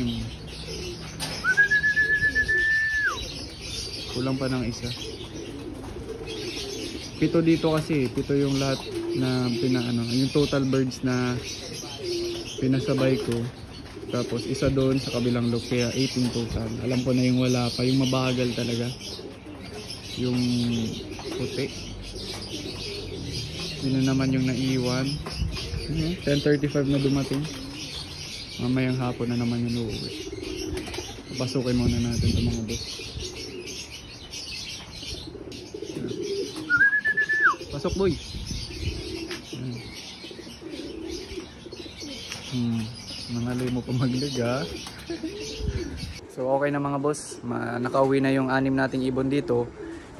6. Kulang pa ng isa. 7 dito kasi, 7 yung lahat na yung total birds na pinasabay ko. Tapos isa doon sa kabilang loop, kaya 18 total. Alam ko na yung wala pa, yung mabagal talaga. Yung puti. Yun na naman yung naiwan. 10:35 na dumating. Mamayang hapon na naman yung uuwi. Pasukin muna natin itong mga boss. Pasok boy. Nangalay mo pa magliga. So okay na mga boss, nakauwi na yung 6 nating ibon dito.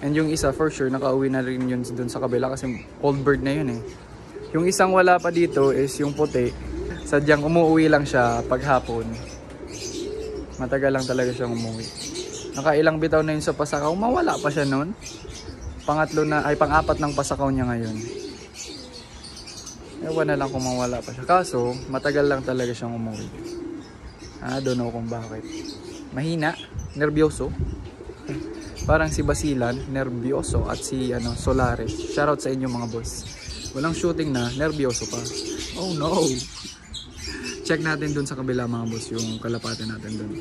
And yung isa for sure nakauwi na rin yun dun sa kabila kasi old bird na yun eh. Yung isang wala pa dito is yung puti. Sadyang umuwi lang siya paghapon. Matagal lang talaga siyang umuwi. Nakailang bitaw na yun sa pasakaw, mawala pa siya noon. Pang-4 ng pasakaw niya ngayon. Ewan na lang kung mawala pa siya. Kaso, matagal lang talaga siyang umuwi. Don't know kung bakit. Mahina, nervyoso. Parang si Basilan, nervyoso. At si Solares. Shoutout sa inyo mga boss. Walang shooting na, nervyoso pa. Oh no! Check natin dun sa kabila mga boss, yung kalapate natin dun.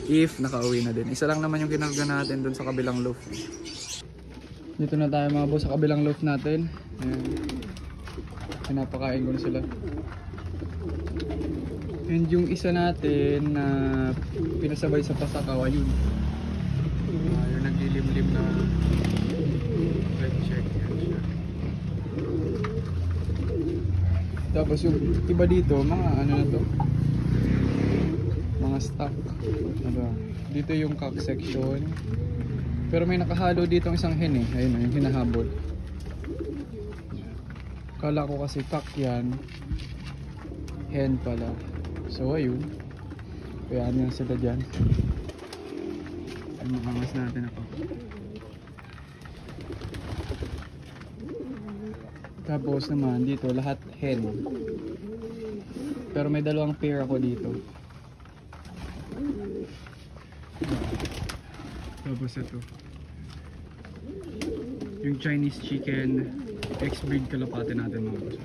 If nakauwi na din. Isa lang naman yung kinarga natin dun sa kabilang loaf. Dito na tayo mga boss sa kabilang loaf natin. Ayan. Pinapakain ko na sila. And yung isa natin na pinasabay sa pasakawa yun. Yung naglilimlim na red check. Yan siya. Tapos yung iba dito, mga ano na to, mga stock. Dito yung cock section. Pero may nakahalo dito ang isang hen eh. Ayun yung hinahabol. Kala ko kasi cock yan, hen pala. So ayun, kaya yan sila dyan. Ay, makangas natin ako. Tapos naman dito lahat hen. Pero may dalawang pair ako dito. Tapos ito, yung Chinese chicken X-breed kalapate natin mga boss.